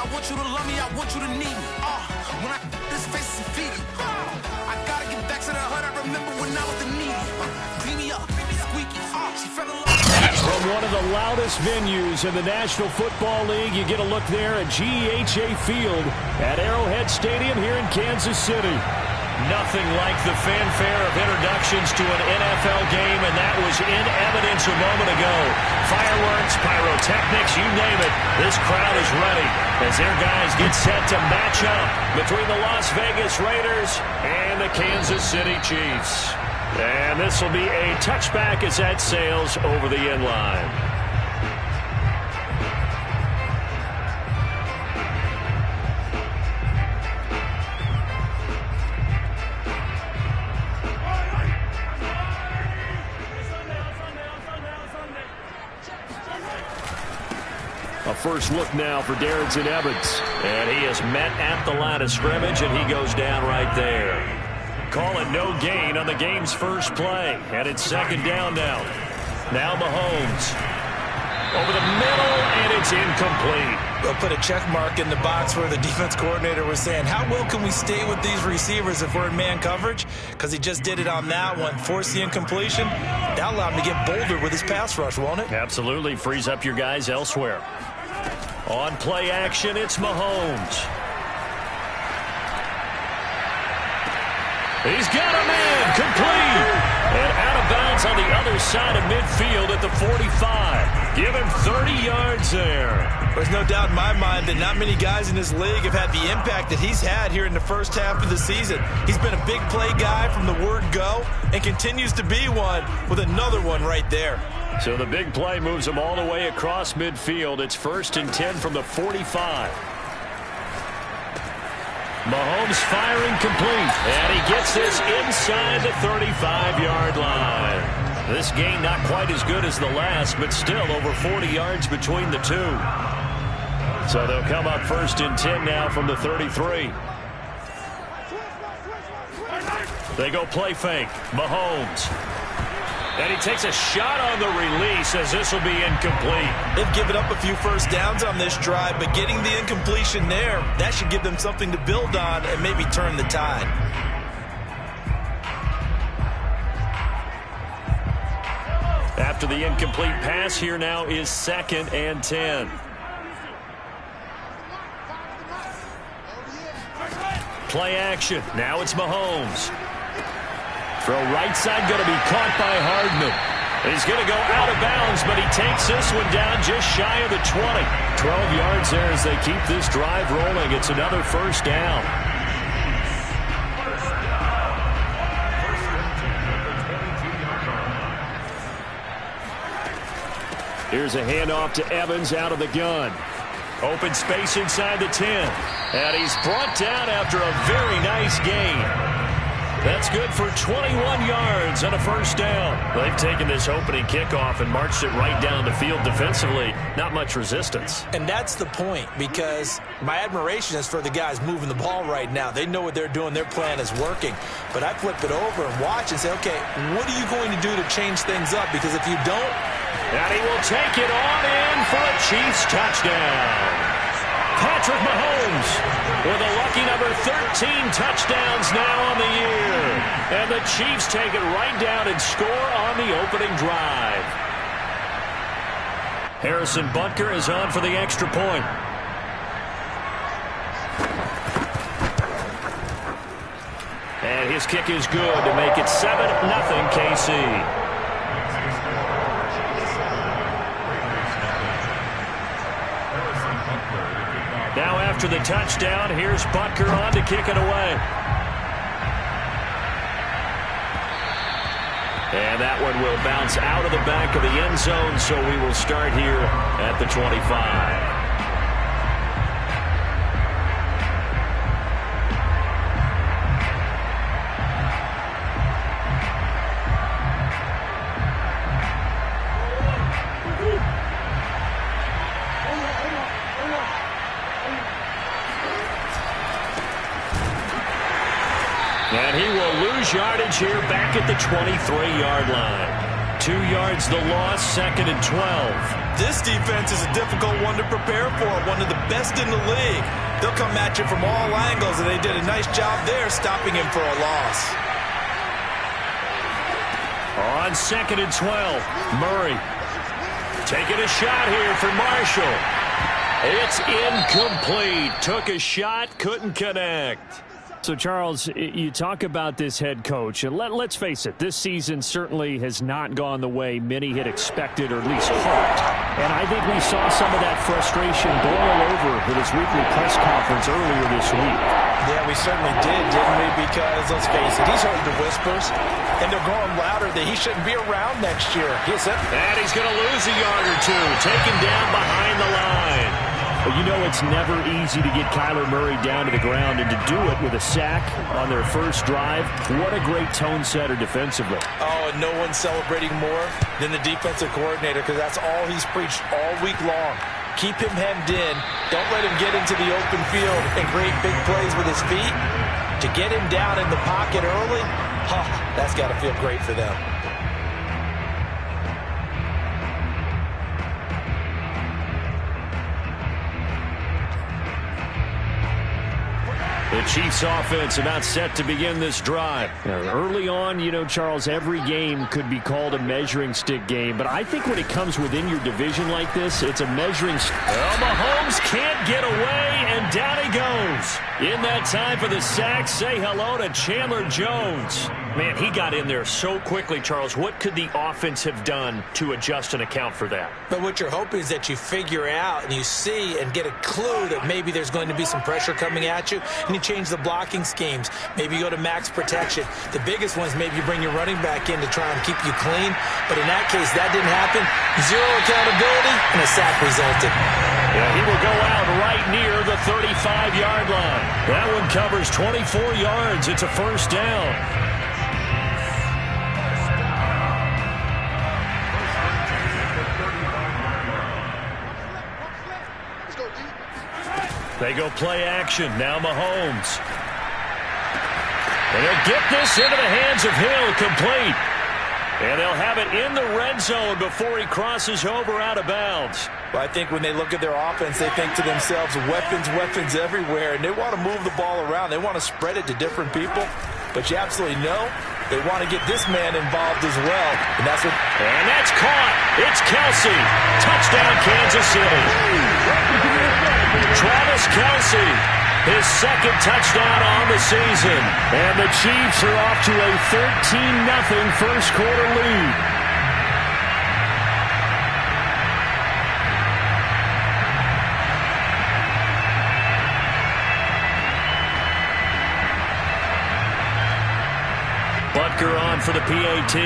I want you to love me, I want you to need me. When I this face is feed it. I gotta get back to the hood. I remember when I was the needy. Beat me up, squeaky. She fell in love. From one of the loudest venues in the National Football League, you get a look there at GEHA Field at Arrowhead Stadium here in Kansas City. Nothing like the fanfare of introductions to an NFL game, and that was in evidence a moment ago. Fireworks, pyrotechnics, you name it. This crowd is ready as their guys get set to match up between the Las Vegas Raiders and the Kansas City Chiefs. And this will be a touchback as that sails over the end line. A first look now for Darrington Evans. And he is met at the line of scrimmage, and he goes down right there. Call it no gain on the game's first play. And it's second down now. Now Mahomes. Over the middle, and it's incomplete. They'll put a check mark in the box where the defense coordinator was saying, how well can we stay with these receivers if we're in man coverage? Because he just did it on that one. Forced the incompletion. That allowed him to get bolder with his pass rush, won't it? Absolutely. Frees up your guys elsewhere. On play action, it's Mahomes. He's got a man, complete, and out of bounds on the other side of midfield at the 45. Give him 30 yards there. There's no doubt in my mind that not many guys in this league have had the impact that he's had here in the first half of the season. He's been a big play guy from the word go and continues to be one with another one right there. So the big play moves him all the way across midfield. It's 1st and 10 from the 45. Mahomes firing complete, and he gets this inside the 35-yard line. This game not quite as good as the last, but still over 40 yards between the two. So they'll come up 1st and 10 now from the 33. They go play fake. Mahomes. And he takes a shot on the release as this will be incomplete. They've given up a few first downs on this drive, but getting the incompletion there, that should give them something to build on and maybe turn the tide. After the incomplete pass, here now is 2nd and 10. Play action. Now it's Mahomes. Throw right side, going to be caught by Hardman. He's going to go out of bounds, but he takes this one down just shy of the 20. 12 yards there as they keep this drive rolling. It's another first down. Here's a handoff to Evans out of the gun. Open space inside the 10. And he's brought down after a very nice gain. That's good for 21 yards and a first down. They've taken this opening kickoff and marched it right down the field defensively. Not much resistance. And that's the point, because my admiration is for the guys moving the ball right now. They know what they're doing. Their plan is working. But I flip it over and watch and say, okay, what are you going to do to change things up? Because if you don't... And he will take it on in for a Chiefs touchdown. Patrick Mahomes with a lucky number 13 touchdowns now on the year. And the Chiefs take it right down and score on the opening drive. Harrison Butker is on for the extra point. And his kick is good to make it 7-0 KC. Now after the touchdown, here's Butker on to kick it away. And that one will bounce out of the back of the end zone, so we will start here at the 25. And he will lose yardage here back at the 23-yard line. 2 yards the loss, 2nd and 12. This defense is a difficult one to prepare for, one of the best in the league. They'll come at you from all angles, and they did a nice job there stopping him for a loss. On 2nd and 12, Murray taking a shot here for Marshall. It's incomplete. Took a shot, couldn't connect. So, Charles, you talk about this head coach, and let's face it, this season certainly has not gone the way many had expected or at least hoped. And I think we saw some of that frustration boil over with his weekly press conference earlier this week. Yeah, we certainly did, didn't we? Because, let's face it, he's heard the whispers, and they're growing louder that he shouldn't be around next year. And he's going to lose a yard or two, taken down behind the line. But you know it's never easy to get Kyler Murray down to the ground, and to do it with a sack on their first drive, what a great tone setter defensively. Oh, and no one's celebrating more than the defensive coordinator, because that's all he's preached all week long. Keep him hemmed in. Don't let him get into the open field and create big plays with his feet. To get him down in the pocket early, that's got to feel great for them. The Chiefs offense about set to begin this drive. Early on, you know, Charles, every game could be called a measuring stick game, but I think when it comes within your division like this, it's a measuring stick. Well, Mahomes can't get away, and down he goes. In that time for the sack, say hello to Chandler Jones. Man, he got in there so quickly, Charles. What could the offense have done to adjust and account for that? But what you're hoping is that you figure out and you see and get a clue that maybe there's going to be some pressure coming at you, and you change the blocking schemes. Maybe you go to max protection. The biggest one is maybe you bring your running back in to try and keep you clean. But in that case, that didn't happen. Zero accountability, and a sack resulted. Yeah, he will go out right near the 35-yard line. That one covers 24 yards. It's a first down. They go play action. Now Mahomes. And he'll get this into the hands of Hill, complete. And they'll have it in the red zone before he crosses over out of bounds. Well, I think when they look at their offense, they think to themselves, weapons, weapons everywhere. And they want to move the ball around. They want to spread it to different people. But you absolutely know they want to get this man involved as well. And that's caught. It's Kelsey. Touchdown, Kansas City. Travis Kelsey, his second touchdown on the season. And the Chiefs are off to a 13-0 first quarter lead. Butker on for the PAT.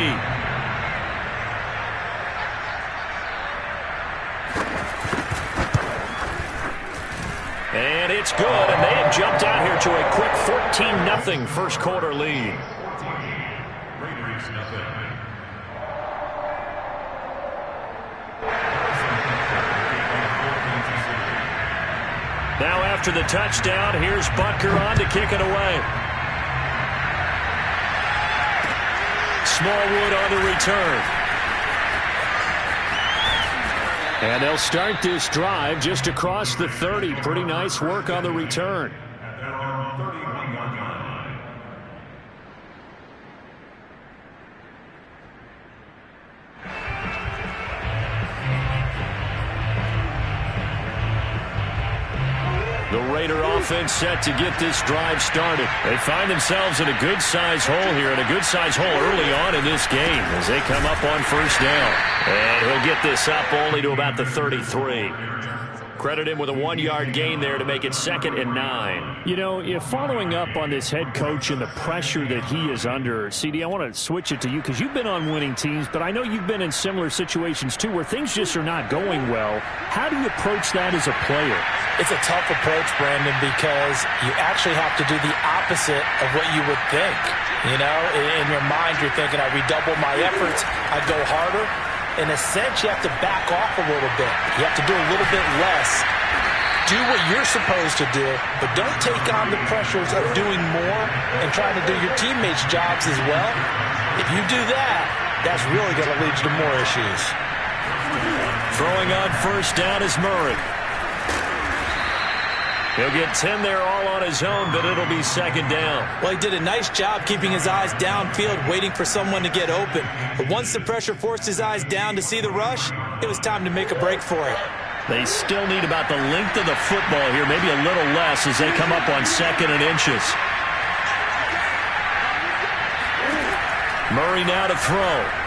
And it's good, and they have jumped out here to a quick 14-0 first quarter lead. Now after the touchdown, here's Butker on to kick it away. Smallwood on the return. And they'll start this drive just across the 30. Pretty nice work on the return. The Raider offense set to get this drive started. They find themselves in a good-sized hole here, and a good-sized hole early on in this game as they come up on first down. And he'll get this up only to about the 33. Credit him with a 1-yard gain there to make it 2nd and 9. You know, following up on this head coach and the pressure that he is under, CD, I want to switch it to you because you've been on winning teams, but I know you've been in similar situations too where things just are not going well. How do you approach that as a player? It's a tough approach, Brandon, because you actually have to do the opposite of what you would think. You know, in your mind, you're thinking, I redouble my efforts, I go harder. In a sense, you have to back off a little bit. You have to do a little bit less. Do what you're supposed to do, but don't take on the pressures of doing more and trying to do your teammates' jobs as well. If you do that, that's really going to lead you to more issues. Throwing on first down is Murray. He'll get 10 there all on his own, but it'll be second down. Well, he did a nice job keeping his eyes downfield, waiting for someone to get open. But once the pressure forced his eyes down to see the rush, it was time to make a break for it. They still need about the length of the football here, maybe a little less as they come up on 2nd and inches. Murray now to throw.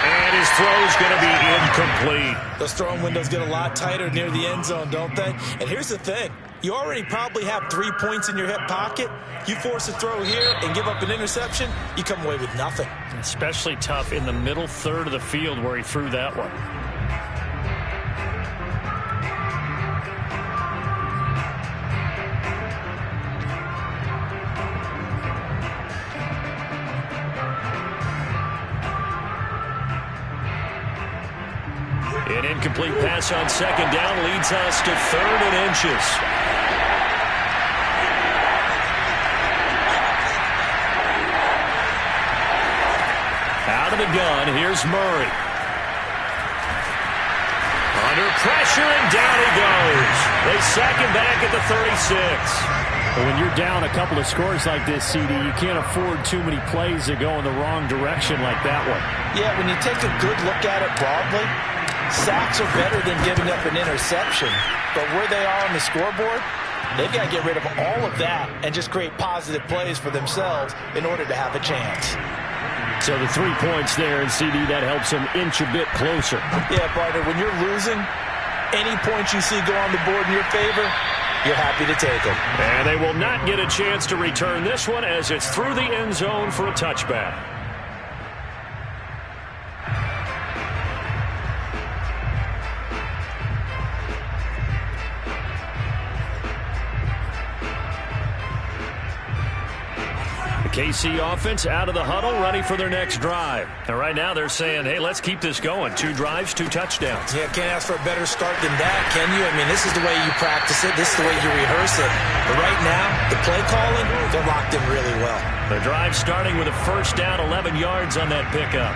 And his throw is going to be incomplete. Those throwing windows get a lot tighter near the end zone, don't they? And here's the thing. You already probably have 3 points in your hip pocket. You force a throw here and give up an interception, you come away with nothing. Especially tough in the middle third of the field where he threw that one. An incomplete pass on 2nd down leads us to 3rd and inches. Out of the gun, here's Murray. Under pressure, and down he goes. They sack him back at the 36. But when you're down a couple of scores like this, CD, you can't afford too many plays that go in the wrong direction like that one. Yeah, when you take a good look at it broadly, sacks are better than giving up an interception. But where they are on the scoreboard, they've got to get rid of all of that and just create positive plays for themselves in order to have a chance. So the 3 points there, and CD, that helps them inch a bit closer. Yeah, partner, when you're losing, any points you see go on the board in your favor, you're happy to take them. And they will not get a chance to return this one as it's through the end zone for a touchback. KC offense out of the huddle, ready for their next drive. And right now they're saying, hey, let's keep this going. 2 drives, 2 touchdowns. Yeah, can't ask for a better start than that, can you? I mean, this is the way you practice it. This is the way you rehearse it. But right now, the play calling, they're locked in really well. The drive starting with a first down, 11 yards on that pickup.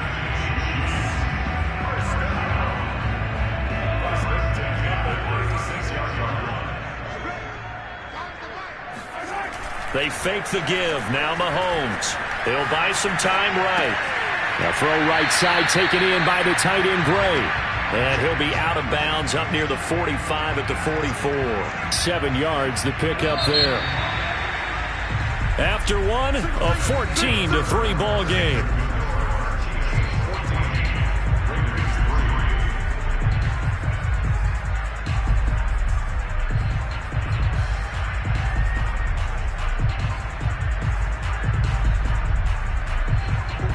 They fake the give. Now Mahomes. He'll buy some time right. Now throw right side taken in by the tight end Gray. And he'll be out of bounds up near the 45 at the 44. 7 yards the pickup there. After one, a 14-3 ball game.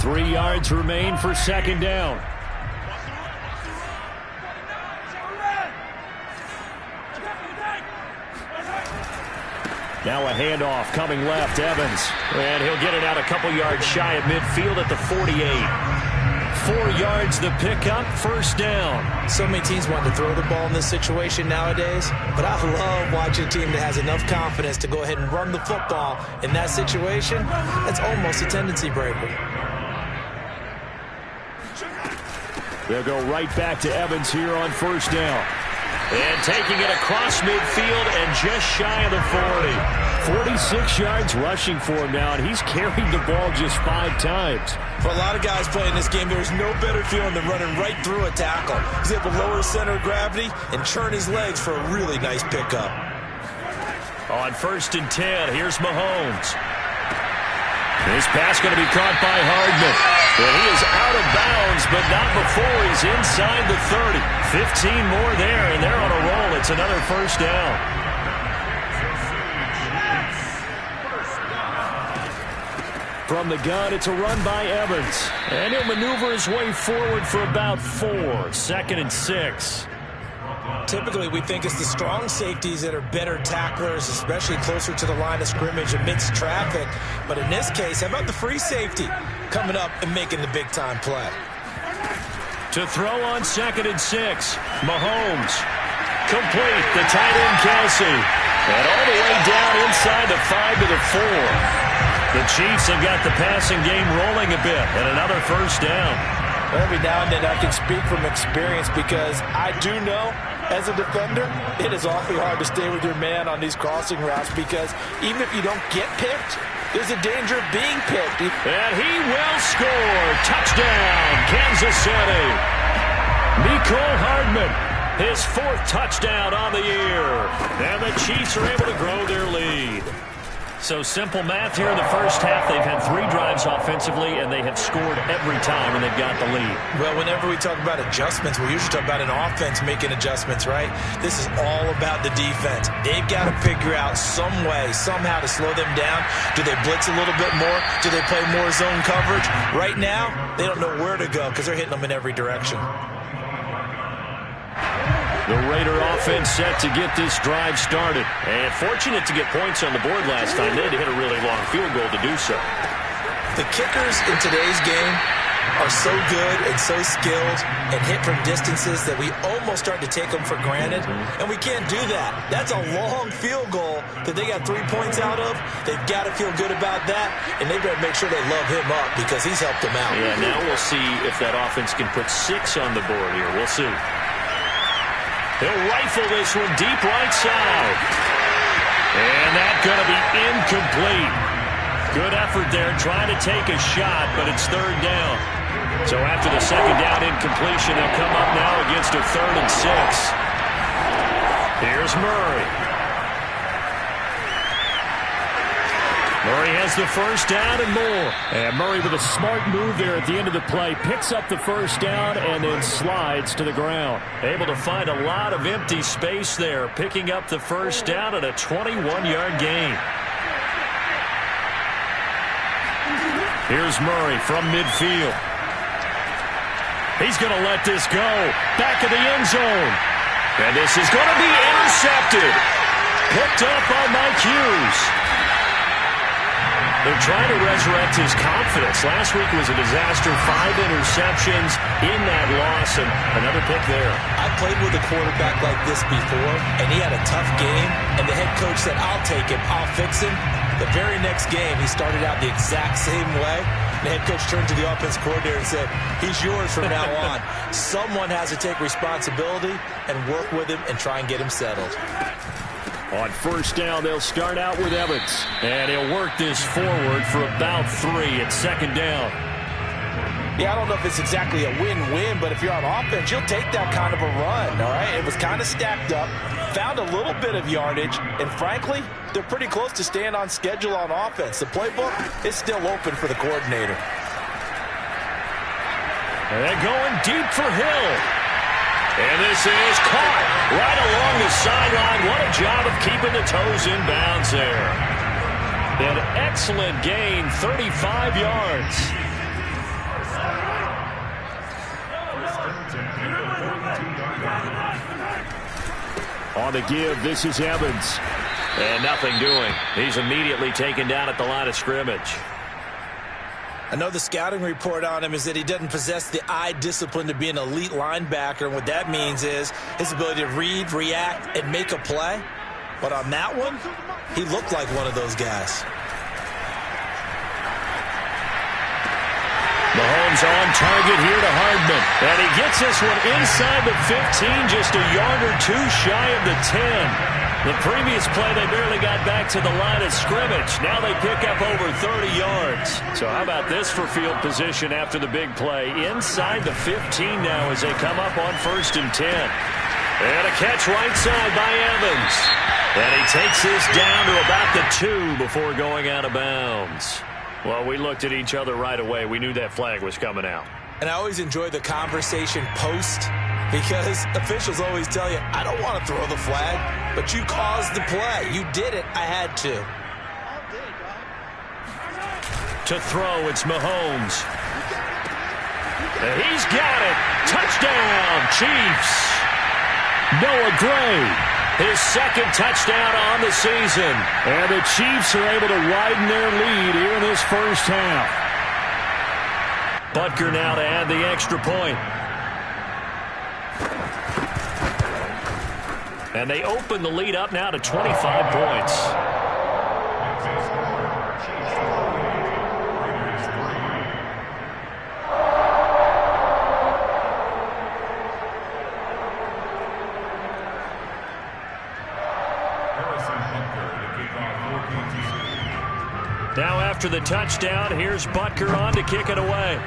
Three yards remain for second down. Now a handoff coming left, Evans. And he'll get it out a couple yards shy of midfield at the 48. 4 yards the pickup, first down. So many teams want to throw the ball in this situation nowadays, but I love watching a team that has enough confidence to go ahead and run the football in that situation. That's almost a tendency breaker. They'll go right back to Evans here on first down. And taking it across midfield and just shy of the 40. 46 yards rushing for him now, and he's carried the ball just 5 times. For a lot of guys playing this game, there's no better feeling than running right through a tackle. He's able to lower his center of gravity and churn his legs for a really nice pickup. On first and 10, here's Mahomes. This pass going to be caught by Hardman. Well, he is out of bounds, but not before he's inside the 30. 15 more there, and they're on a roll. It's another first down. From the gun, it's a run by Evans. And he'll maneuver his way forward for about 4. Second and 6. Typically, we think it's the strong safeties that are better tacklers, especially closer to the line of scrimmage amidst traffic. But in this case, how about the free safety coming up and making the big-time play? To throw on second and 6, Mahomes. Complete, the tight end Kelsey. And all the way down inside the 5 to the 4. The Chiefs have got the passing game rolling a bit, and another first down. Every now and then I can speak from experience because I do know, as a defender, it is awfully hard to stay with your man on these crossing routes because even if you don't get picked, there's a danger of being picked. And he will score. Touchdown, Kansas City. Mecole Hardman, his 4th touchdown on the year. And the Chiefs are able to grow their lead. So simple math here in the first half. They've had 3 drives offensively, and they have scored every time when they've got the lead. Well, whenever we talk about adjustments, we usually talk about an offense making adjustments, right? This is all about the defense. They've got to figure out some way, somehow to slow them down. Do they blitz a little bit more? Do they play more zone coverage? Right now, they don't know where to go because they're hitting them in every direction. The Raider offense set to get this drive started. And fortunate to get points on the board last time. They had to hit a really long field goal to do so. The kickers in today's game are so good and so skilled and hit from distances that we almost start to take them for granted. And we can't do that. That's a long field goal that they got 3 points out of. They've got to feel good about that. And they better make sure they love him up because he's helped them out. Yeah, now we'll see if that offense can put 6 on the board here. We'll see. He'll rifle this one deep right side. And that's going to be incomplete. Good effort there trying to take a shot, but it's 3rd down. So after the 2nd down incompletion, they'll come up now against a 3rd and 6. Here's Murray. Murray has the first down and more. And Murray with a smart move there at the end of the play. Picks up the first down and then slides to the ground. Able to find a lot of empty space there. Picking up the first down at a 21-yard gain. Here's Murray from midfield. He's going to let this go. Back of the end zone. And this is going to be intercepted. Picked up by Mike Hughes. They're trying to resurrect his confidence. Last week was a disaster. 5 interceptions in that loss, and another pick there. I played with a quarterback like this before, and he had a tough game, and the head coach said, I'll take him, I'll fix him. The very next game, he started out the exact same way. The head coach turned to the offense coordinator and said, he's yours from now on. Someone has to take responsibility and work with him and try and get him settled. On first down, they'll start out with Evans. And he'll work this forward for about 3 at 2nd down. Yeah, I don't know if it's exactly a win-win, but if you're on offense, you'll take that kind of a run, all right? It was kind of stacked up, found a little bit of yardage, and frankly, they're pretty close to staying on schedule on offense. The playbook is still open for the coordinator. And they're going deep for Hill. And this is caught right along the sideline. What a job of keeping the toes in bounds there. An excellent gain, 35 yards. On the give, this is Evans. And nothing doing. He's immediately taken down at the line of scrimmage. I know the scouting report on him is that he doesn't possess the eye discipline to be an elite linebacker. And what that means is his ability to read, react, and make a play. But on that one, he looked like one of those guys. Mahomes on target here to Hardman. And he gets this one inside the 15, just a yard or 2 shy of the 10. The previous play, they barely got back to the line of scrimmage. Now they pick up over 30 yards. So how about this for field position after the big play? Inside the 15 now as they come up on 1st and 10. And a catch right side by Evans. And he takes this down to about the 2 before going out of bounds. Well, we looked at each other right away. We knew that flag was coming out. And I always enjoy the conversation post because officials always tell you, I don't want to throw the flag, but you caused the play. You did it. I had to. To throw, it's Mahomes. And he's got it. Touchdown, Chiefs. Noah Gray, his 2nd touchdown on the season. And the Chiefs are able to widen their lead here in this first half. Butker now to add the extra point. And they open the lead up now to 25 points. Now after the touchdown, here's Butker on to kick it away.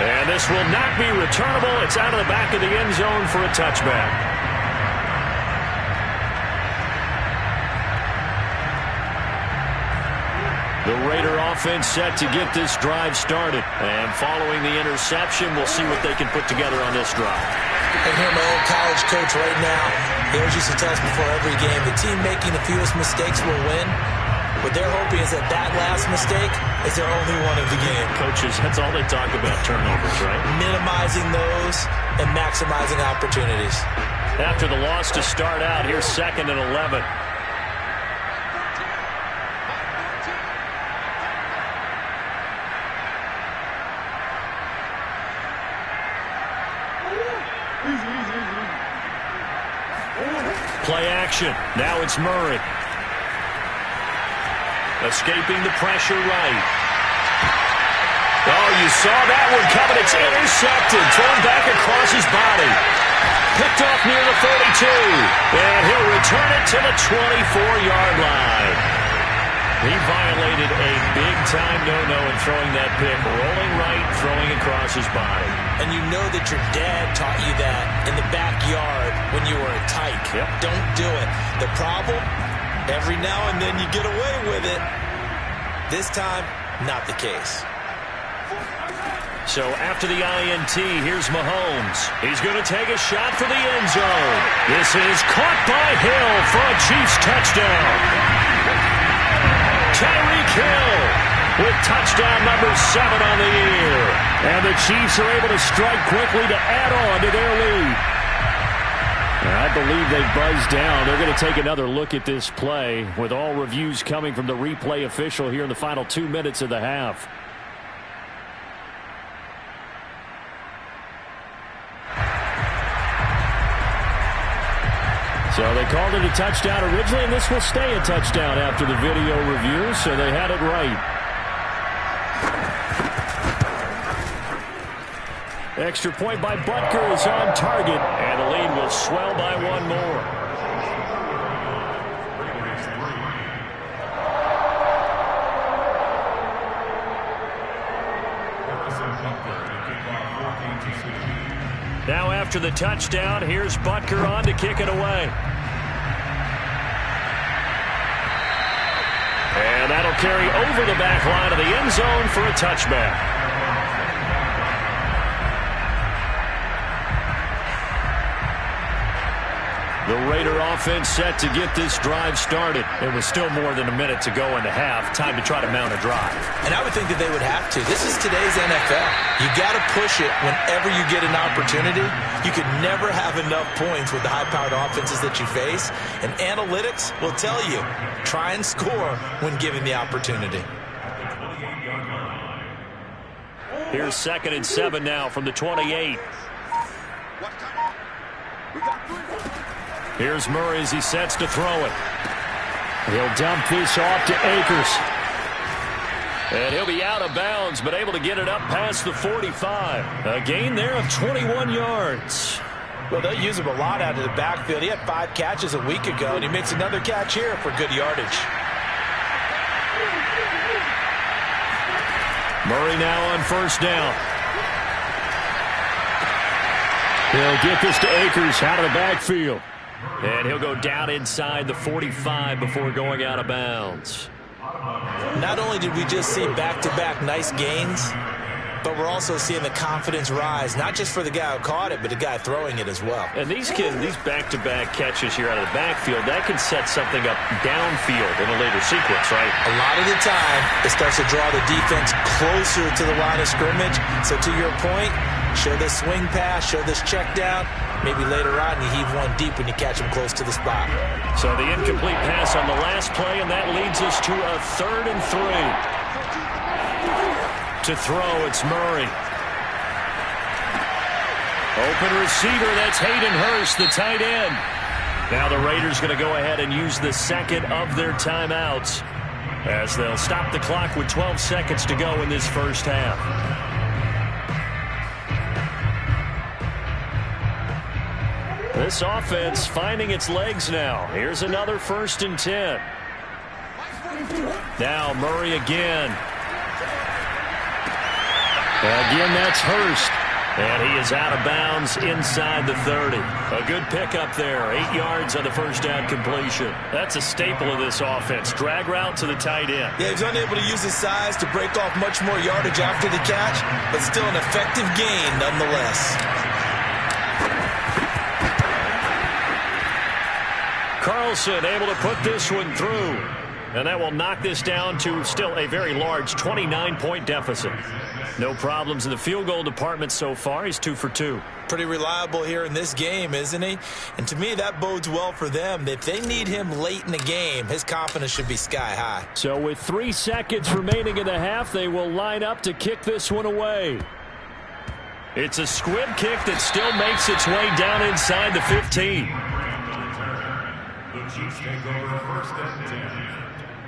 And this will not be returnable. It's out of the back of the end zone for a touchback. The Raider offense set to get this drive started. And following the interception, we'll see what they can put together on this drive. I hear my old college coach right now. He always used to tell us before every game, the team making the fewest mistakes will win. What they're hoping is that last mistake is their only one of the game. Coaches, that's all they talk about, turnovers, right? Minimizing those and maximizing opportunities. After the loss to start out, here's 2nd and 11. Play action. Now it's Murray. Escaping the pressure right. Oh, you saw that one coming. It's intercepted. Thrown back across his body. Picked off near the 32. And he'll return it to the 24-yard line. He violated a big-time no-no in throwing that pick. Rolling right, throwing across his body. And you know that your dad taught you that in the backyard when you were a tyke. Yep. Don't do it. The problem, every now and then you get away with it. This time, not the case. So after the INT, here's Mahomes. He's going to take a shot for the end zone. This is caught by Hill for a Chiefs touchdown. Tyreek Hill with touchdown number 7 on the year. And the Chiefs are able to strike quickly to add on to their lead. I believe they've buzzed down. They're going to take another look at this play with all reviews coming from the replay official here in the final 2 minutes of the half. So they called it a touchdown originally, and this will stay a touchdown after the video review, so they had it right. Extra point by Butker is on target, and the lead will swell by 1 more. Now after the touchdown, here's Butker on to kick it away. And that'll carry over the back line of the end zone for a touchback. The Raider offense set to get this drive started. It was still more than a minute to go in the half. Time to try to mount a drive. And I would think that they would have to. This is today's NFL. You got to push it whenever you get an opportunity. You could never have enough points with the high-powered offenses that you face. And analytics will tell you, try and score when given the opportunity. Here's 2nd and 7 now from the 28. Here's Murray as he sets to throw it. He'll dump this off to Akers. And he'll be out of bounds, but able to get it up past the 45. A gain there of 21 yards. Well, they'll use him a lot out of the backfield. He had 5 catches a week ago, and he makes another catch here for good yardage. Murray now on 1st down. He'll get this to Akers out of the backfield. And he'll go down inside the 45 before going out of bounds. Not only did we just see back-to-back nice gains, but we're also seeing the confidence rise, not just for the guy who caught it, but the guy throwing it as well. And these back-to-back catches here out of the backfield, that can set something up downfield in a later sequence, right? A lot of the time, it starts to draw the defense closer to the line of scrimmage. So to your point, show this swing pass, show this check down. Maybe later on you heave one deep when you catch him close to the spot. So the incomplete pass on the last play, and that leads us to a 3rd and 3. To throw, it's Murray. Open receiver, that's Hayden Hurst, the tight end. Now the Raiders going to go ahead and use the 2nd of their timeouts as they'll stop the clock with 12 seconds to go in this first half. This offense finding its legs now. Here's another 1st and 10. Now Murray again. Again, that's Hurst. And he is out of bounds inside the 30. A good pickup there. 8 yards on the first down completion. That's a staple of this offense. Drag route to the tight end. Yeah, he's unable to use his size to break off much more yardage after the catch, but still an effective gain nonetheless. Carlson able to put this one through. And that will knock this down to still a very large 29-point deficit. No problems in the field goal department so far. He's 2 for 2. Pretty reliable here in this game, isn't he? And to me, that bodes well for them. If they need him late in the game, his confidence should be sky high. So with 3 seconds remaining in the half, they will line up to kick this one away. It's a squib kick that still makes its way down inside the 15. The Chiefs take over 1st and 10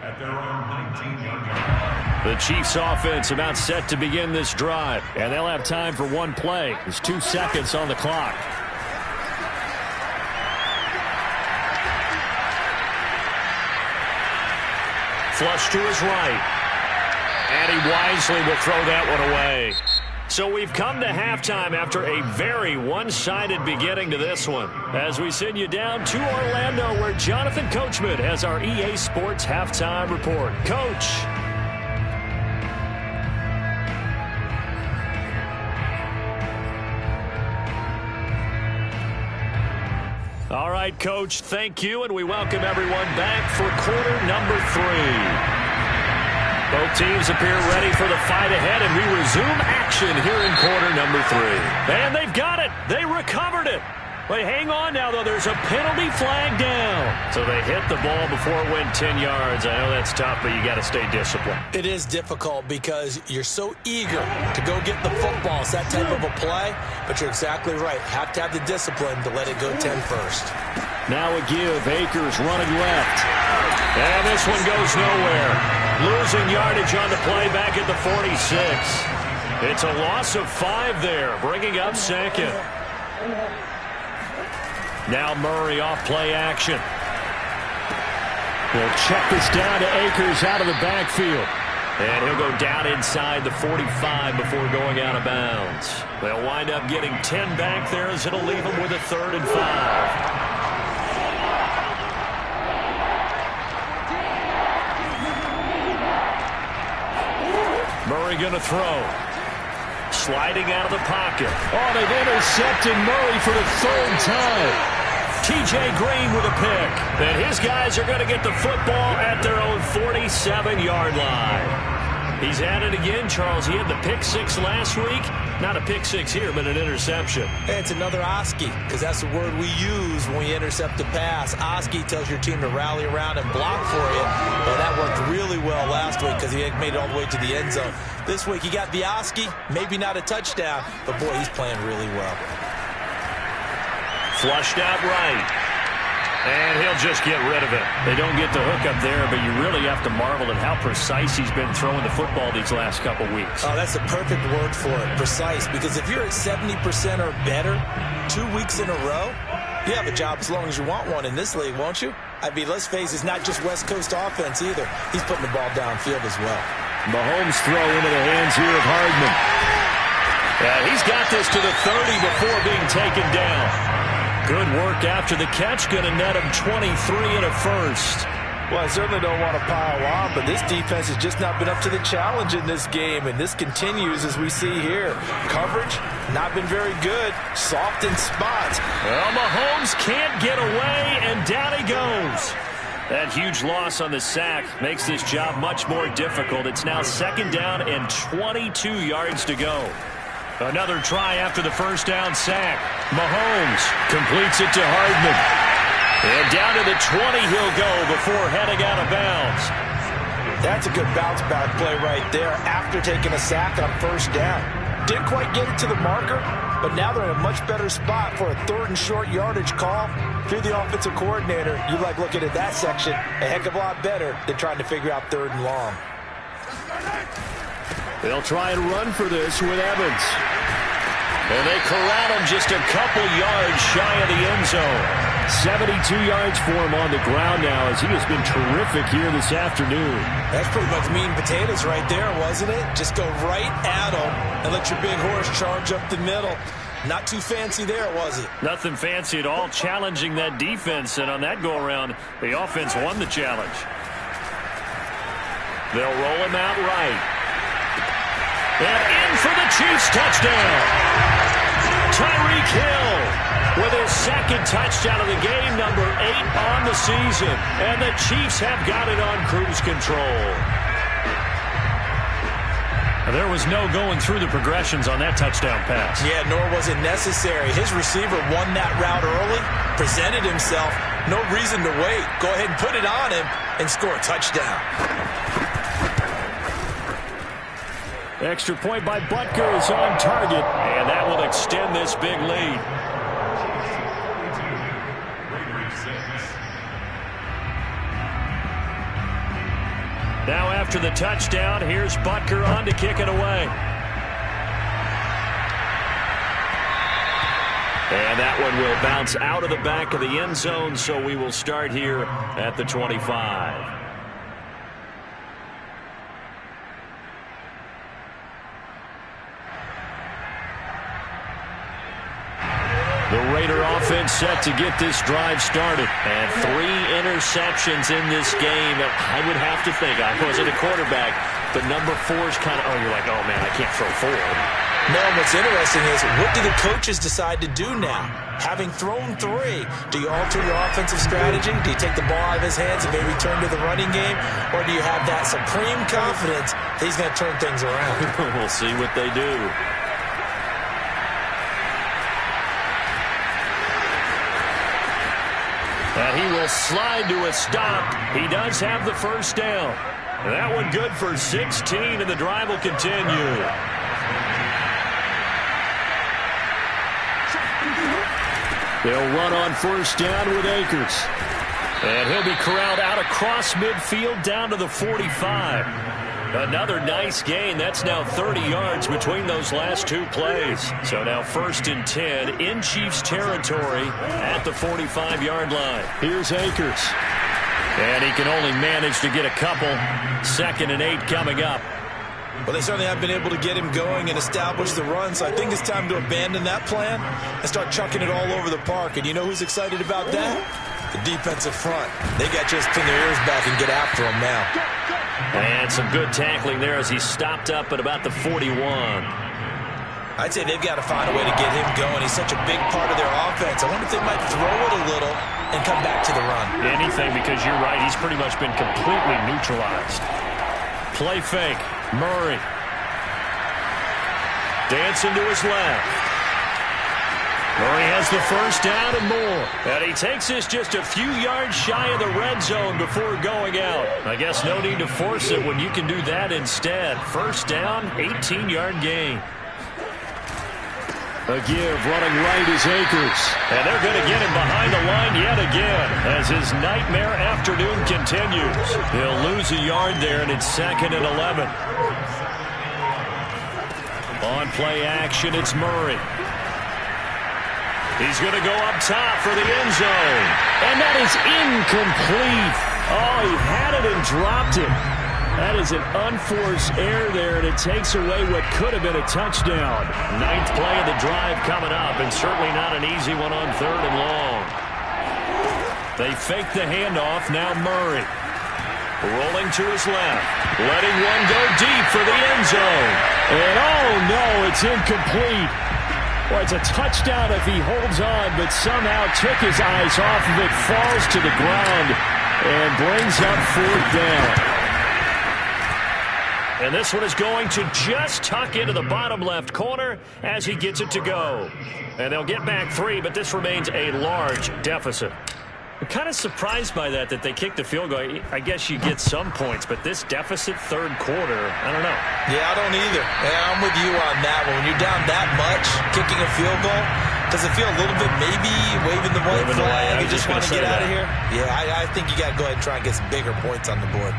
at their own 19-yard line. The Chiefs offense about set to begin this drive, and they'll have time for one play. There's 2 seconds on the clock. Flush to his right, and he wisely will throw that one away. So we've come to halftime after a very one-sided beginning to this one. As we send you down to Orlando, where Jonathan Coachman has our EA Sports halftime report. Coach. All right, Coach, thank you, and we welcome everyone back for quarter number 3. Both teams appear ready for the fight ahead, and we resume action here in quarter number 3. And they've got it. They recovered it. But hang on now, though. There's a penalty flag down. So they hit the ball before it went 10 yards. I know that's tough, but you got to stay disciplined. It is difficult because you're so eager to go get the football. It's that type of a play, but you're exactly right. Have to have the discipline to let it go 10 first. Now a give. Akers running left. And this one goes nowhere. Losing yardage on the play back at the 46. It's a loss of 5 there, bringing up 2nd. Now Murray off play action. They'll check this down to Akers out of the backfield. And he'll go down inside the 45 before going out of bounds. They'll wind up getting 10 back there as it'll leave them with a 3rd and 5. Murray going to throw. Sliding out of the pocket. Oh, they've intercepted Murray for the 3rd time. T.J. Green with a pick. And his guys are going to get the football at their own 47-yard line. He's at it again, Charles. He had the pick 6 last week. Not a pick 6 here, but an interception. It's another Oski, because that's the word we use when we intercept a pass. Oski tells your team to rally around and block for you. Well, that worked really well last week because he had made it all the way to the end zone. This week he got the Oski, maybe not a touchdown, but boy, he's playing really well. Flushed out right. And he'll just get rid of it. They don't get the hook up there, but you really have to marvel at how precise he's been throwing the football these last couple weeks. Oh, that's the perfect word for it, precise. Because if you're at 70% or better 2 weeks in a row, you have a job as long as you want one in this league, won't you? I mean, let's face it, it's not just West Coast offense either. He's putting the ball downfield as well. Mahomes throw into the hands here of Hardman. And he's got this to the 30 before being taken down. Good work after the catch. Going to net him 23 and a 1st. Well, I certainly don't want to pile on, but this defense has just not been up to the challenge in this game, and this continues as we see here. Coverage, not been very good. Soft in spots. Well, Mahomes can't get away, and down he goes. That huge loss on the sack makes this job much more difficult. It's now 2nd down and 22 yards to go. Another try after the 1st down sack. Mahomes completes it to Hardman. And down to the 20 he'll go before heading out of bounds. That's a good bounce-back play right there after taking a sack on 1st down. Didn't quite get it to the marker, but now they're in a much better spot for a 3rd and short yardage call. If you're the offensive coordinator, you like looking at that section a heck of a lot better than trying to figure out 3rd and long. They'll try and run for this with Evans. And they corral him just a couple yards shy of the end zone. 72 yards for him on the ground now as he has been terrific here this afternoon. That's pretty much meat and potatoes right there, wasn't it? Just go right at him and let your big horse charge up the middle. Not too fancy there, was it? Nothing fancy at all, challenging that defense. And on that go-around, the offense won the challenge. They'll roll him out right. And in for the Chiefs touchdown. Tyreek Hill with his second touchdown of the game, number 8 on the season. And the Chiefs have got it on cruise control. There was no going through the progressions on that touchdown pass. Yeah, nor was it necessary. His receiver won that route early, presented himself. No reason to wait. Go ahead and put it on him and score a touchdown. Extra point by Butker is on target, and that will extend this big lead. Now after the touchdown, here's Butker on to kick it away. And that one will bounce out of the back of the end zone, so we will start here at the 25. The Raider offense set to get this drive started. And 3 interceptions in this game. I would have to think, I wasn't a quarterback, but number 4 is kind of, you're like, oh, man, I can't throw 4. No, what's interesting is, what do the coaches decide to do now? Having thrown 3, do you alter your offensive strategy? Do you take the ball out of his hands and maybe turn to the running game? Or do you have that supreme confidence that he's going to turn things around? We'll see what they do. And he will slide to a stop. He does have the first down. And that one good for 16, and the drive will continue. They'll run on first down with Akers. And he'll be corralled out across midfield down to the 45. Another nice gain. That's now 30 yards between those last 2 plays. So now 1st and 10 in Chiefs territory at the 45-yard line. Here's Akers. And he can only manage to get a couple. 2nd and 8 coming up. Well, they certainly have been able to get him going and establish the run, so I think it's time to abandon that plan and start chucking it all over the park. And you know who's excited about that? The defensive front. They got just pin their ears back and get after him now. And some good tackling there as he stopped up at about the 41. I'd say they've got to find a way to get him going. He's such a big part of their offense. I wonder if they might throw it a little and come back to the run. Anything, because you're right. He's pretty much been completely neutralized. Play fake. Murray. Dancing to his left. Murray has the first down and more. And he takes this just a few yards shy of the red zone before going out. I guess no need to force it when you can do that instead. First down, 18-yard gain. A give running right is Akers. And they're going to get him behind the line yet again as his nightmare afternoon continues. He'll lose a yard there, and it's 2nd and 11. On play action, it's Murray. He's going to go up top for the end zone. And that is incomplete. Oh, he had it and dropped it. That is an unforced error there, and it takes away what could have been a touchdown. 9th play of the drive coming up, and certainly not an easy one on 3rd and long. They fake the handoff. Now Murray. Rolling to his left. Letting one go deep for the end zone. And oh no, it's incomplete. Well, it's a touchdown if he holds on, but somehow took his eyes off of it, falls to the ground, and brings up 4th down. And this one is going to just tuck into the bottom left corner as he gets it to go. And they'll get back 3, but this remains a large deficit. I'm kind of surprised by that they kicked the field goal. I guess you get some points, but this deficit 3rd quarter, I don't know. Yeah, I don't either. Yeah, I'm with you on that one. When you're down that much, kicking a field goal, does it feel a little bit maybe waving the white flag? You just want to get out of here? Yeah, I think you got to go ahead and try and get some bigger points on the board.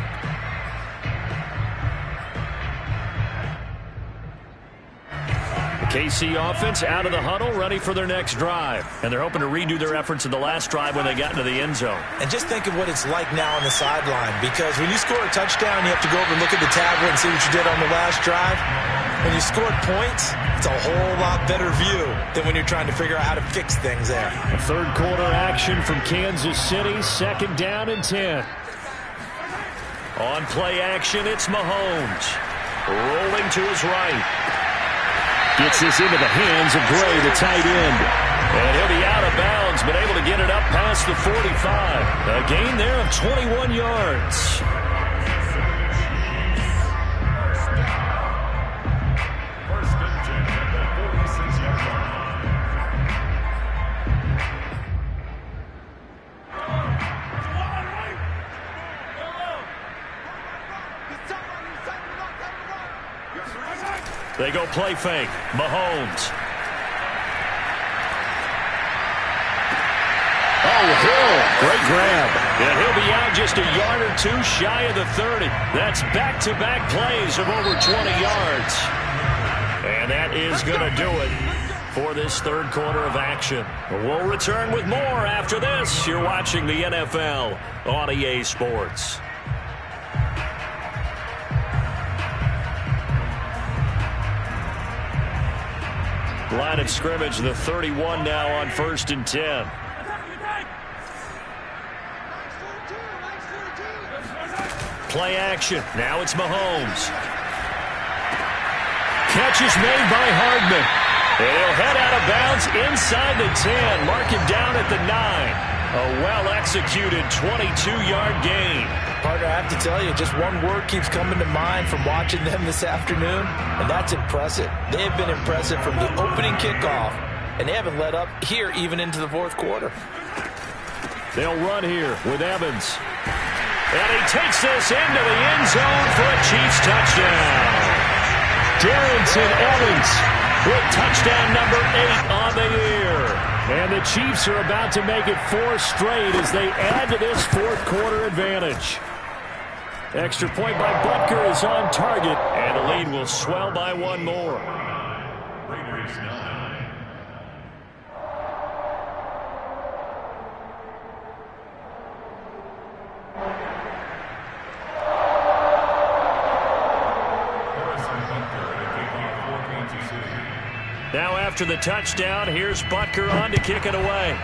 KC offense out of the huddle, ready for their next drive. And they're hoping to redo their efforts in the last drive when they got into the end zone. And just think of what it's like now on the sideline, because when you score a touchdown, you have to go over and look at the tablet and see what you did on the last drive. When you scored points, it's a whole lot better view than when you're trying to figure out how to fix things there. A third quarter action from Kansas City, 2nd down and 10. On play action, it's Mahomes. Rolling to his right. Gets this into the hands of Gray, the tight end. And he'll be out of bounds, but able to get it up past the 45. A gain there of 21 yards. First and 10 at the 46-yard line. They go play fake. Mahomes. Oh, Hill. Great grab. And he'll be out just a yard or two shy of the 30. That's back-to-back plays of over 20 yards. And that is going to do it for this third quarter of action. We'll return with more after this. You're watching the NFL on EA Sports. Line of scrimmage, the 31 now on 1st and 10. Play action. Now it's Mahomes. Catch is made by Hardman. And he'll head out of bounds inside the 10. Mark him down at the 9. A well-executed 22-yard gain. Partner, I have to tell you, just one word keeps coming to mind from watching them this afternoon, and that's impressive. They have been impressive from the opening kickoff, and they haven't let up here even into the fourth quarter. They'll run here with Evans. And he takes this into the end zone for a Chiefs touchdown. Darrington Evans with touchdown number 8 on the year. And the Chiefs are about to make it 4 straight as they add to this fourth quarter advantage. Extra point by Butker is on target, and the lead will swell by 1 more. Raiders 9. Now after the touchdown, here's Butker on to kick it away.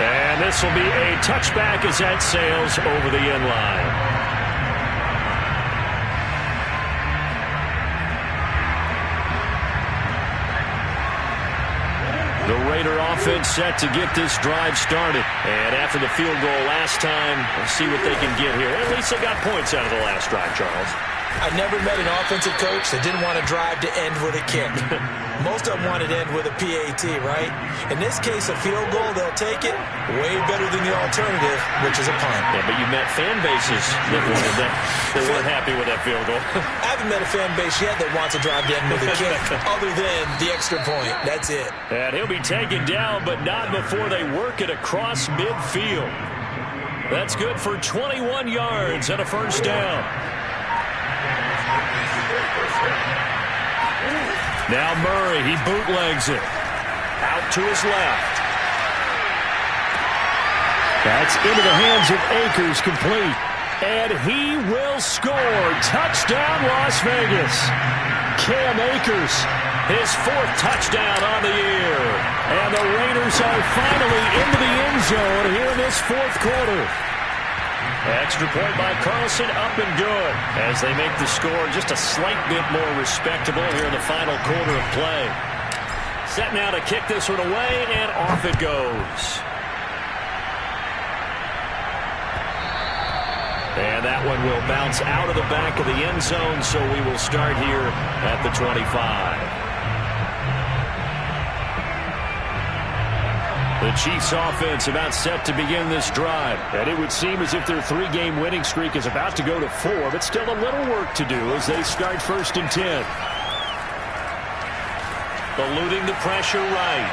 And this will be a touchback as that sails over the end line. The Raider offense set to get this drive started. And after the field goal last time, we'll see what they can get here. At least they got points out of the last drive, Charles. I never met an offensive coach that didn't want a drive to end with a kick. Most of them want it to end with a PAT, right? In this case, a field goal, they'll take it way better than the alternative, which is a punt. Yeah, but you met fan bases that wanted that. They weren't happy with that field goal. I haven't met a fan base yet that wants a drive to end with a kick other than the extra point. That's it. And he'll be taken down, but not before they work it across midfield. That's good for 21 yards and a first down. Now Murray, he bootlegs it. Out to his left. That's into the hands of Akers, complete. And he will score. Touchdown, Las Vegas. Cam Akers, his 4th touchdown on the year. And the Raiders are finally into the end zone here in this fourth quarter. Extra point by Carlson, up and good as they make the score just a slight bit more respectable here in the final quarter of play. Set now to kick this one away, and off it goes. And that one will bounce out of the back of the end zone, so we will start here at the 25. The Chiefs offense about set to begin this drive. And it would seem as if their 3-game winning streak is about to go to 4, but still a little work to do as they start 1st and 10. Eluding the pressure right.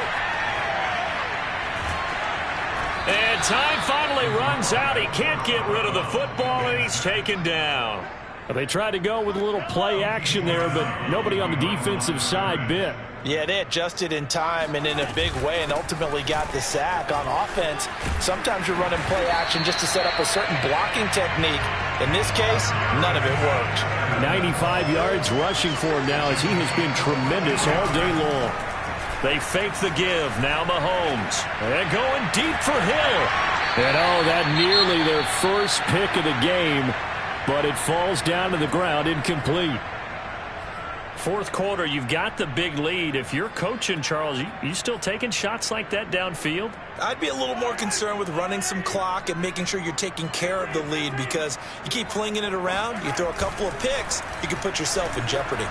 And time finally runs out. He can't get rid of the football, and he's taken down. They tried to go with a little play action there, but nobody on the defensive side bit. Yeah, they adjusted in time and in a big way and ultimately got the sack. On offense, sometimes you're running play action just to set up a certain blocking technique. In this case, none of it worked. 95 yards rushing for him now as he has been tremendous all day long. They fake the give. Now Mahomes. And going deep for Hill. And that nearly their first pick of the game. But it falls down to the ground, incomplete. Fourth quarter, you've got the big lead. If you're coaching, Charles, you still taking shots like that downfield? I'd be a little more concerned with running some clock and making sure you're taking care of the lead, because you keep flinging it around, you throw a couple of picks, you can put yourself in jeopardy.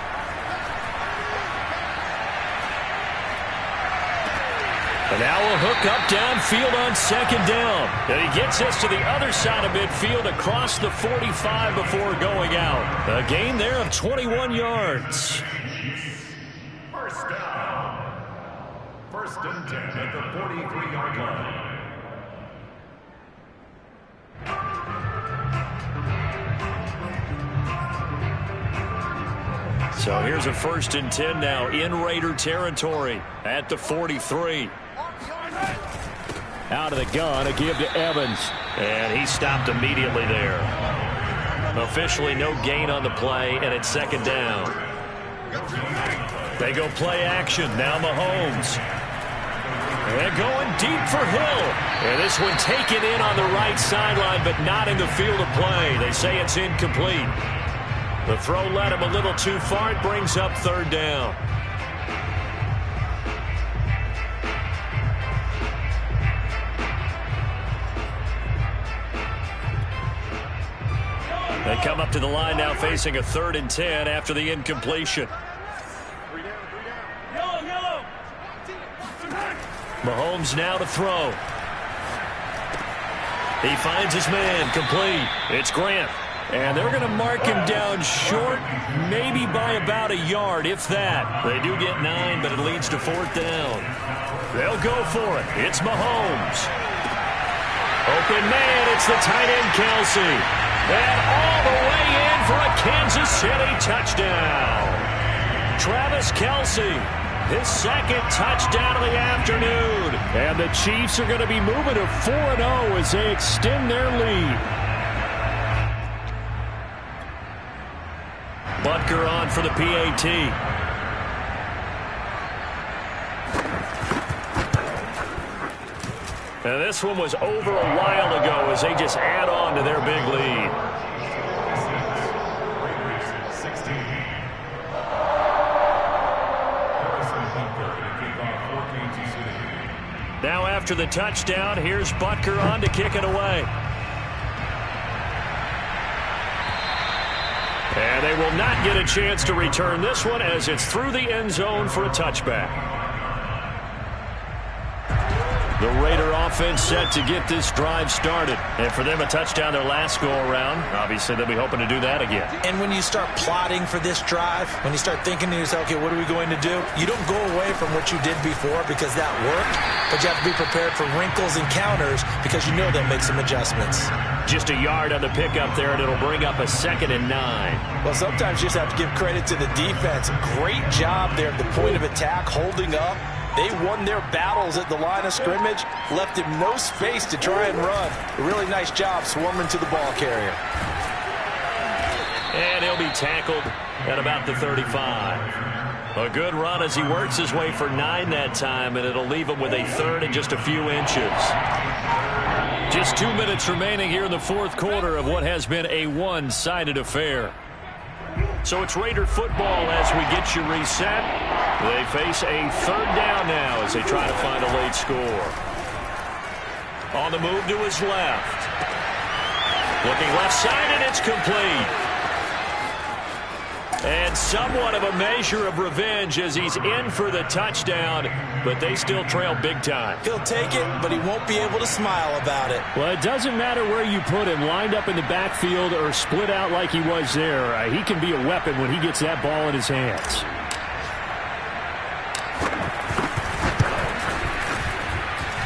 And now a hook up downfield on second down. And he gets us to the other side of midfield across the 45 before going out. A gain there of 21 yards. First down. First and 10 at the 43-yard line. So here's a first and 10 now in Raider territory at the 43. Out of the gun, a give to Evans. And he stopped immediately there. Officially no gain on the play, and it's second down. They go play action. Now Mahomes. And going deep for Hill. And this one taken in on the right sideline, but not in the field of play. They say it's incomplete. The throw led him a little too far. It brings up third down. They come up to the line now facing a 3rd and 10 after the incompletion. Mahomes now to throw. He finds his man, complete. It's Grant. And they're going to mark him down short, maybe by about a yard, if that. They do get 9, but it leads to 4th down. They'll go for it. It's Mahomes. Open man, it's the tight end, Kelsey. And all the way in for a Kansas City touchdown. Travis Kelsey, his second touchdown of the afternoon. And the Chiefs are going to be moving to 4-0 as they extend their lead. Butker on for the PAT. And this one was over a while ago as they just add on to their big lead. Now after the touchdown, here's Butker on to kick it away. And they will not get a chance to return this one as it's through the end zone for a touchback. The Raider offense set to get this drive started. And for them, a touchdown their last go-around. Obviously, they'll be hoping to do that again. And when you start plotting for this drive, when you start thinking to yourself, okay, what are we going to do? You don't go away from what you did before because that worked, but you have to be prepared for wrinkles and counters because you know they'll make some adjustments. Just a yard on the pickup there, and it'll bring up a 2nd and 9. Well, sometimes you just have to give credit to the defense. Great job there at the point of attack, holding up. They won their battles at the line of scrimmage, left him no space to try and run. A really nice job swarming to the ball carrier. And he'll be tackled at about the 35. A good run as he works his way for 9 that time, and it'll leave him with a 3rd and just a few inches. Just 2 minutes remaining here in the fourth quarter of what has been a one-sided affair. So it's Raider football as we get you reset. They face a 3rd down now as they try to find a late score. On the move to his left. Looking left side, and it's complete. And somewhat of a measure of revenge as he's in for the touchdown, but they still trail big time. He'll take it, but he won't be able to smile about it. Well, it doesn't matter where you put him, lined up in the backfield or split out like he was there. He can be a weapon when he gets that ball in his hands.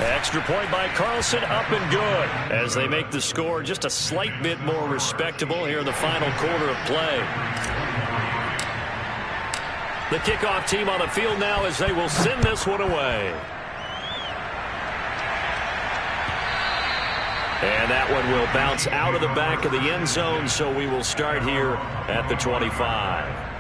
Extra point by Carlson, up and good. As they make the score just a slight bit more respectable here in the final quarter of play. The kickoff team on the field now as they will send this one away. And that one will bounce out of the back of the end zone, so we will start here at the 25.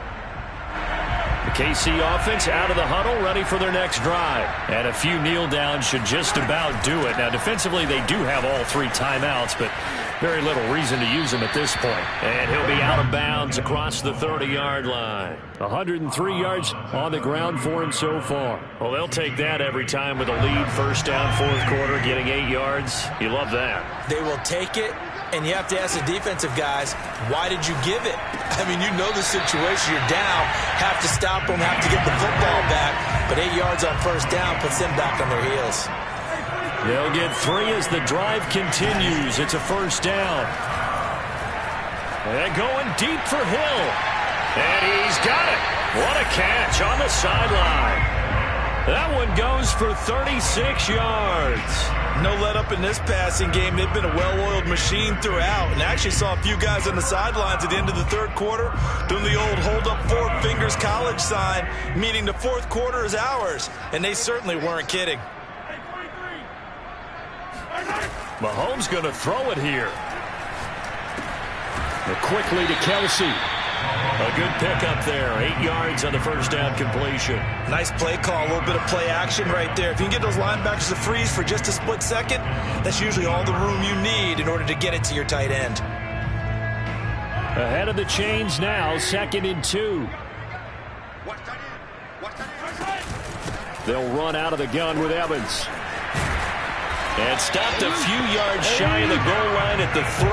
The KC offense out of the huddle, ready for their next drive. And a few kneel downs should just about do it. Now, defensively, they do have all 3 timeouts, but very little reason to use them at this point. And he'll be out of bounds across the 30-yard line. 103 yards on the ground for him so far. Well, they'll take that every time with a lead. First down, fourth quarter, getting 8 yards. You love that. They will take it, and you have to ask the defensive guys, why did you give it? I mean, you know the situation. You're down, have to stop them, have to get the football back. But 8 yards on first down puts them back on their heels. They'll get 3 as the drive continues. It's a first down. And going deep for Hill. And he's got it. What a catch on the sideline. That one goes for 36 yards. No let up in this passing game. They've been a well-oiled machine throughout. And actually saw a few guys on the sidelines at the end of the third quarter doing the old hold up 4 fingers college sign, meaning the fourth quarter is ours. And they certainly weren't kidding. Mahomes going to throw it here. Quickly to Kelsey. A good pickup there. 8 yards on the first down completion. Nice play call. A little bit of play action right there. If you can get those linebackers to freeze for just a split second, that's usually all the room you need in order to get it to your tight end. Ahead of the chains now. 2nd and 2. They'll run out of the gun with Evans. And stopped a few yards shy of the goal line at the 3.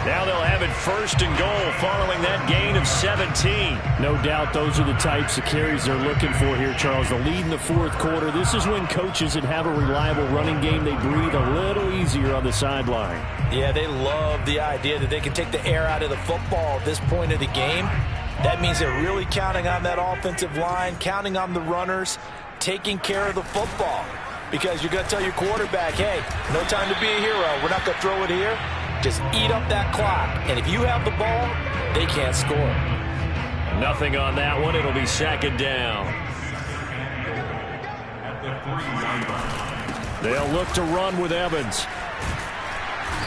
Now they'll have it 1st and goal following that gain of 17. No doubt those are the types of carries they're looking for here, Charles. The lead in the fourth quarter. This is when coaches that have a reliable running game, they breathe a little easier on the sideline. Yeah, they love the idea that they can take the air out of the football at this point of the game. That means they're really counting on that offensive line, counting on the runners, taking care of the football. Because you're going to tell your quarterback, hey, no time to be a hero. We're not going to throw it here. Just eat up that clock. And if you have the ball, they can't score. Nothing on that one. It'll be 2nd down. They'll look to run with Evans.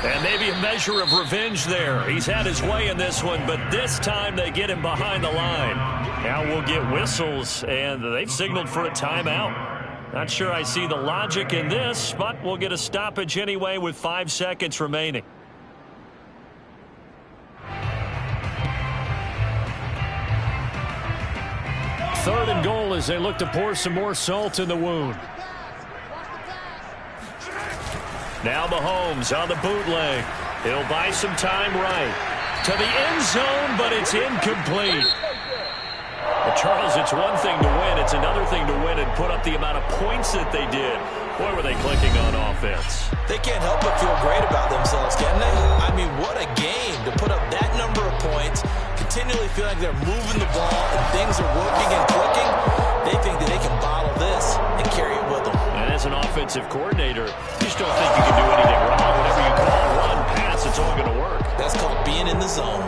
And maybe a measure of revenge there. He's had his way in this one, but this time they get him behind the line. Now we'll get whistles, and they've signaled for a timeout. Not sure I see the logic in this, but we'll get a stoppage anyway with 5 seconds remaining. Third and goal as they look to pour some more salt in the wound. Now Mahomes on the bootleg. He'll buy some time right. To the end zone, but it's incomplete. Well, Charles, it's one thing to win. It's another thing to win and put up the amount of points that they did. Boy, were they clicking on offense. They can't help but feel great about themselves, can they? I mean, what a game to put up that number of points, continually feel like they're moving the ball and things are working and clicking. They think that they can bottle this and carry it with them. And as an offensive coordinator, you just don't think you can do anything wrong. Whatever you call run, pass, it's all going to work. That's called being in the zone.